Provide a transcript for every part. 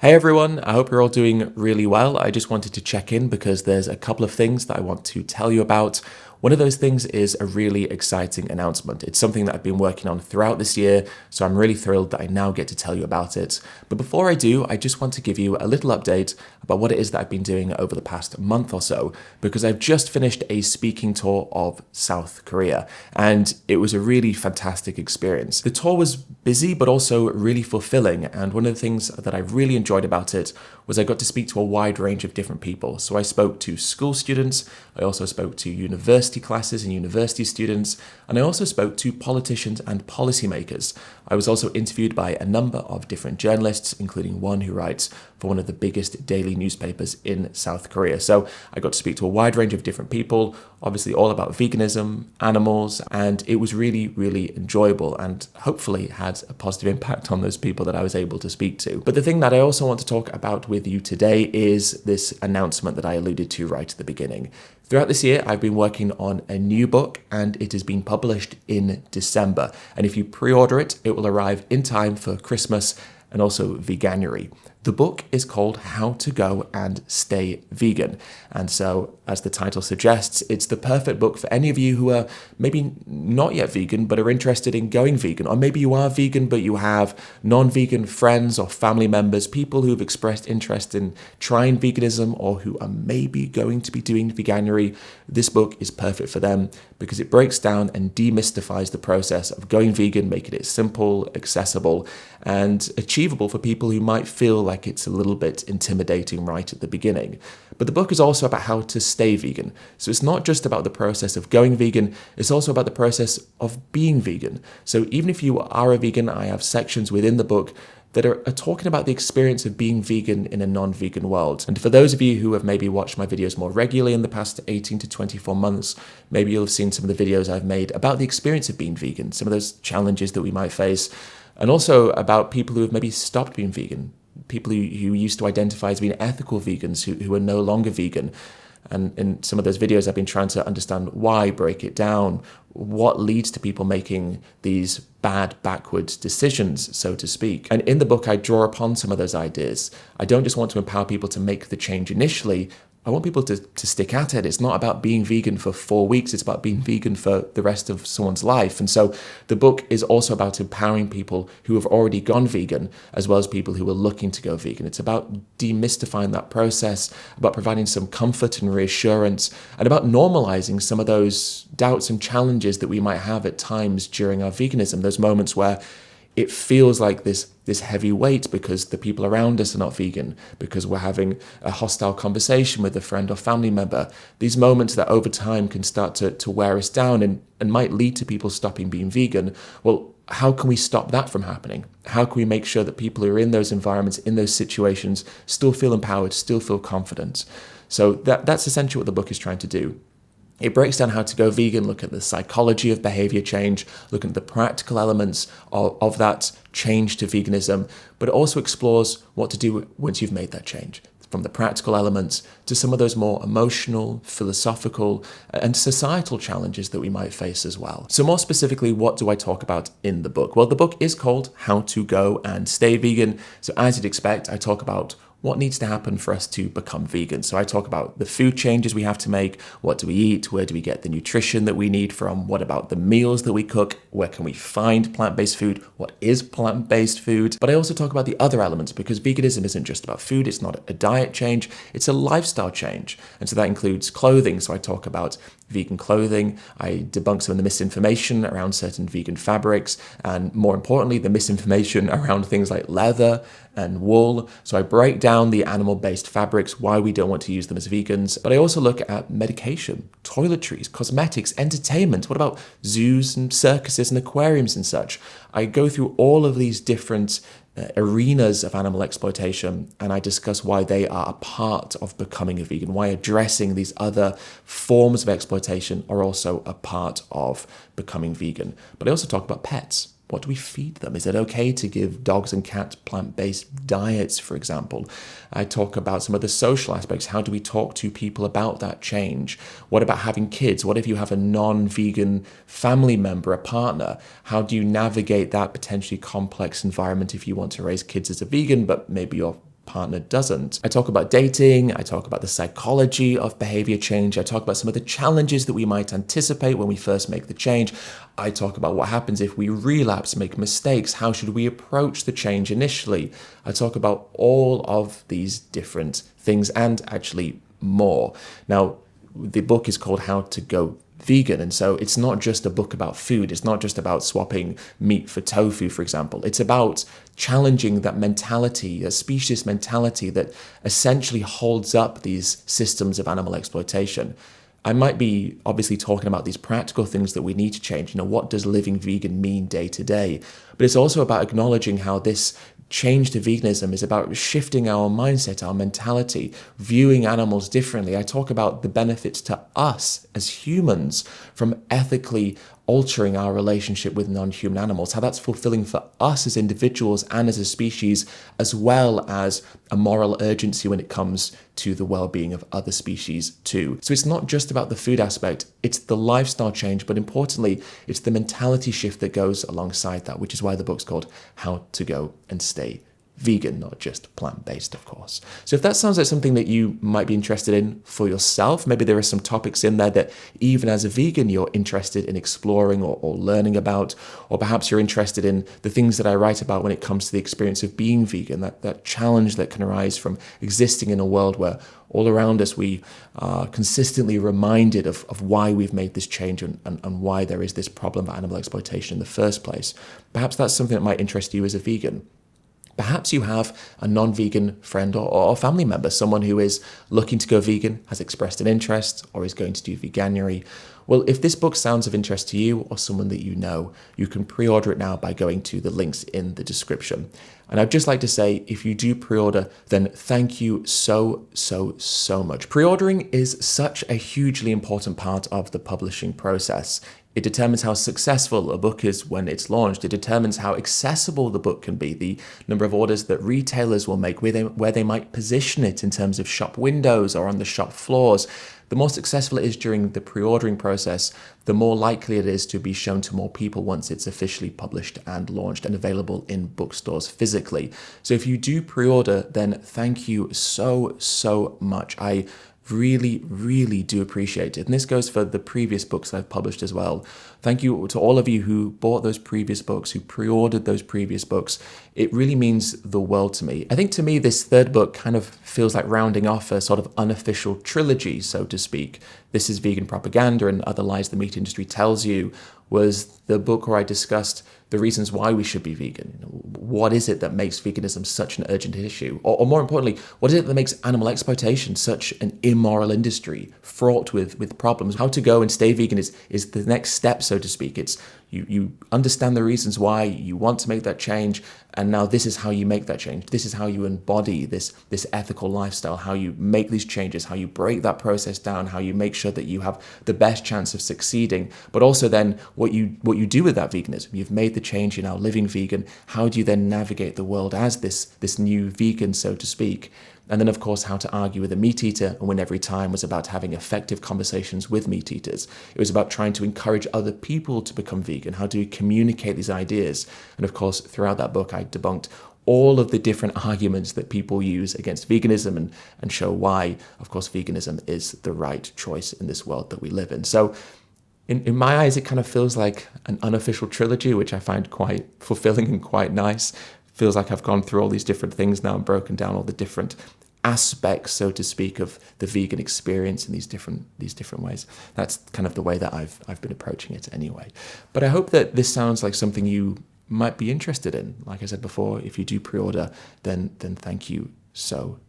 Hey everyone, I hope you're all doing really well. I just wanted to check in because there's a couple of things that I want to tell you about. One of those things is a really exciting announcement. It's something that I've been working on throughout this year, so I'm really thrilled that I now get to tell you about it. But before I do, I just want to give you a little update about what it is that I've been doing over the past month or so, because I've just finished a speaking tour of South Korea, and it was a really fantastic experience. The tour was busy, but also really fulfilling, and one of the things that I really enjoyed about it was I got to speak to a wide range of different people. So I spoke to school students, I also spoke to university classes and university students, and I also spoke to politicians and policymakers. I was also interviewed by a number of different journalists, including one who writes for one of the biggest daily newspapers in South Korea. So I got to speak to a wide range of different people, obviously all about veganism, animals, and it was really, really enjoyable and hopefully had a positive impact on those people that I was able to speak to. But the thing that I also want to talk about with you today is this announcement that I alluded to right at the beginning. Throughout this year, I've been working on a new book and it is being published in December. And if you pre-order it, it will arrive in time for Christmas and also Veganuary. The book is called How to Go and Stay Vegan. And so, as the title suggests, it's the perfect book for any of you who are maybe not yet vegan, but are interested in going vegan. Or maybe you are vegan, but you have non-vegan friends or family members, people who've expressed interest in trying veganism or who are maybe going to be doing Veganuary. This book is perfect for them because it breaks down and demystifies the process of going vegan, making it simple, accessible, and achievable for people who might feel like it's a little bit intimidating right at the beginning. But the book is also about how to stay vegan. So it's not just about the process of going vegan, it's also about the process of being vegan. So even if you are a vegan, I have sections within the book that are talking about the experience of being vegan in a non-vegan world. And for those of you who have maybe watched my videos more regularly in the past 18 to 24 months, maybe you'll have seen some of the videos I've made about the experience of being vegan, some of those challenges that we might face, and also about people who have maybe stopped being vegan, people who used to identify as being ethical vegans who are no longer vegan. And in some of those videos, I've been trying to understand why, break it down, what leads to people making these bad, backwards decisions, so to speak. And in the book, I draw upon some of those ideas. I don't just want to empower people to make the change initially. I want people to stick at it. It's not about being vegan for 4 weeks. It's about being vegan for the rest of someone's life. And so the book is also about empowering people who have already gone vegan, as well as people who are looking to go vegan. It's about demystifying that process, about providing some comfort and reassurance, and about normalizing some of those doubts and challenges that we might have at times during our veganism, those moments where it feels like this heavy weight because the people around us are not vegan, because we're having a hostile conversation with a friend or family member. These moments that over time can start to wear us down and might lead to people stopping being vegan. Well, how can we stop that from happening? How can we make sure that people who are in those environments, in those situations, still feel empowered, still feel confident? So that's essentially what the book is trying to do. It breaks down how to go vegan, look at the psychology of behavior change, look at the practical elements of that change to veganism, but it also explores what to do once you've made that change. From the practical elements to some of those more emotional, philosophical, and societal challenges that we might face as well. So more specifically, what do I talk about in the book? Well, the book is called How to Go and Stay Vegan. So as you'd expect, I talk about what needs to happen for us to become vegan. So I talk about the food changes we have to make, what do we eat, where do we get the nutrition that we need from, what about the meals that we cook, where can we find plant-based food, what is plant-based food. But I also talk about the other elements because veganism isn't just about food, it's not a diet change, it's a lifestyle change. And so that includes clothing. So I talk about vegan clothing, I debunk some of the misinformation around certain vegan fabrics, and more importantly, the misinformation around things like leather and wool. So I break down the animal-based fabrics, why we don't want to use them as vegans, but I also look at medication, toiletries, cosmetics, entertainment. What about zoos and circuses and aquariums and such? I go through all of these different arenas of animal exploitation, and I discuss why they are a part of becoming a vegan, why addressing these other forms of exploitation are also a part of becoming vegan. But I also talk about pets. What do we feed them? Is it okay to give dogs and cats plant-based diets, for example? I talk about some of the social aspects. How do we talk to people about that change? What about having kids? What if you have a non-vegan family member, a partner? How do you navigate that potentially complex environment if you want to raise kids as a vegan, but maybe your partner doesn't. I talk about dating, I talk about the psychology of behavior change, I talk about some of the challenges that we might anticipate when we first make the change. I talk about what happens if we relapse, make mistakes, how should we approach the change initially. I talk about all of these different things and actually more. Now, the book is called How to Go Vegan, and so it's not just a book about food. It's not just about swapping meat for tofu, for example. It's about challenging that mentality, a specious mentality that essentially holds up these systems of animal exploitation. I might be obviously talking about these practical things that we need to change. What does living vegan mean day to day? But it's also about acknowledging how this change to veganism is about shifting our mindset, our mentality, viewing animals differently. I talk about the benefits to us as humans from ethically altering our relationship with non-human animals, how that's fulfilling for us as individuals and as a species, as well as a moral urgency when it comes to the well-being of other species too. So it's not just about the food aspect, it's the lifestyle change, but importantly, it's the mentality shift that goes alongside that, which is why the book's called How to Go and Stay Vegan, not just plant-based, of course. So if that sounds like something that you might be interested in for yourself, maybe there are some topics in there that even as a vegan you're interested in exploring or learning about, or perhaps you're interested in the things that I write about when it comes to the experience of being vegan, that challenge that can arise from existing in a world where all around us we are consistently reminded of why we've made this change and why there is this problem of animal exploitation in the first place. Perhaps that's something that might interest you as a vegan. Perhaps you have a non-vegan friend or family member, someone who is looking to go vegan, has expressed an interest, or is going to do veganuary. Well, if this book sounds of interest to you or someone that you know, you can pre-order it now by going to the links in the description. And I'd just like to say, if you do pre-order, then thank you so much. Pre-ordering is such a hugely important part of the publishing process. It determines how successful a book is when it's launched. It determines how accessible the book can be, the number of orders that retailers will make, where they might position it in terms of shop windows or on the shop floors. The more successful it is during the pre-ordering process, the more likely it is to be shown to more people once it's officially published and launched and available in bookstores physically. So if you do pre-order, then thank you so much. I really do appreciate it. And this goes for the previous books I've published as well. Thank you to all of you who bought those previous books, who pre-ordered those previous books. It really means the world to me. I think to me, this third book kind of feels like rounding off a sort of unofficial trilogy, so to speak. This is Vegan Propaganda and Other Lies the Meat Industry Tells You was the book where I discussed the reasons why we should be vegan. What is it that makes veganism such an urgent issue? Or more importantly, what is it that makes animal exploitation such an immoral industry, fraught with problems? How to go and stay vegan is the next step, so to speak. It's you understand the reasons why you want to make that change, and now this is how you make that change. This is how you embody this ethical lifestyle, how you make these changes, how you break that process down, how you make sure that you have the best chance of succeeding, but also then what you do with that veganism. You've made the change, you're now living vegan. How do you then navigate the world as this new vegan, so to speak? And then, of course, how to argue with a meat eater and win every time was about having effective conversations with meat eaters. It was about trying to encourage other people to become vegan. How do we communicate these ideas? And of course, throughout that book, I debunked all of the different arguments that people use against veganism and show why, of course, veganism is the right choice in this world that we live in. So in my eyes, it kind of feels like an unofficial trilogy, which I find quite fulfilling and quite nice. Feels like I've gone through all these different things now and broken down all the different aspects, so to speak, of the vegan experience in these different ways. That's kind of the way that I've been approaching it anyway. But I hope that this sounds like something you might be interested in. Like I said before, if you do pre-order, then thank you so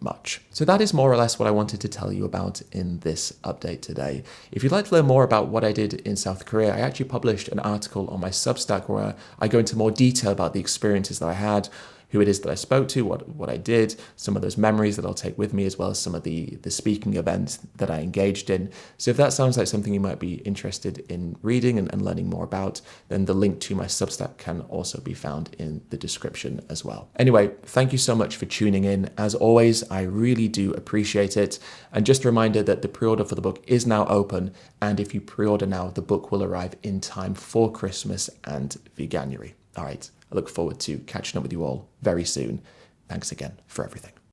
much. So that is more or less what I wanted to tell you about in this update today. If you'd like to learn more about what I did in South Korea, I actually published an article on my Substack where I go into more detail about the experiences that I had, who it is that I spoke to, what I did, some of those memories that I'll take with me, as well as some of the speaking events that I engaged in. So if that sounds like something you might be interested in reading and learning more about, then the link to my Substack can also be found in the description as well. Anyway, thank you so much for tuning in. As always, I really do appreciate it. And just a reminder that the pre-order for the book is now open. And if you pre-order now, the book will arrive in time for Christmas and Veganuary. All right. I look forward to catching up with you all very soon. Thanks again for everything.